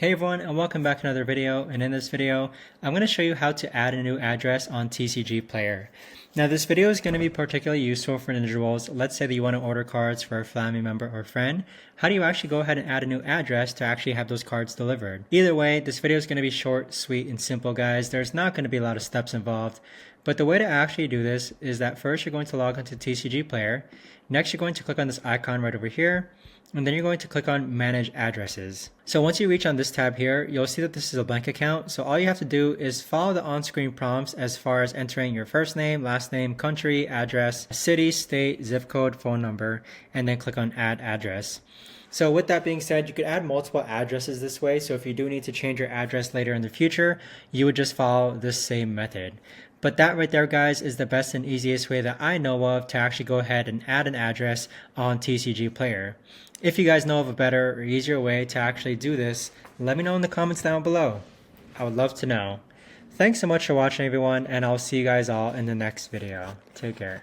Hey everyone, and welcome back to another video. And in this video, I'm going to show you how to add a new address on TCGPlayer. Now this video is going to be particularly useful for individuals. Let's say that you want to order cards for a family member or friend. How do you actually go ahead and add a new address to actually have those cards delivered? Either way, this video is going to be short, sweet, and simple, guys. There's not going to be a lot of steps involved. But the way to actually do this is that first you're going to log into TCGPlayer. Next, you're going to click on this icon right over here. And then you're going to click on Manage Addresses. So once you reach on this tab here, you'll see that this is a blank account. So all you have to do is follow the on-screen prompts as far as entering your first name, last name, country, address, city, state, zip code, phone number, and then click on Add Address. So with that being said, you could add multiple addresses this way. So if you do need to change your address later in the future, you would just follow this same method. But that right there, guys, is the best and easiest way that I know of to actually go ahead and add an address on TCGPlayer. If you guys know of a better or easier way to actually do this, let me know in the comments down below. I would love to know. Thanks so much for watching, everyone, and I'll see you guys all in the next video. Take care.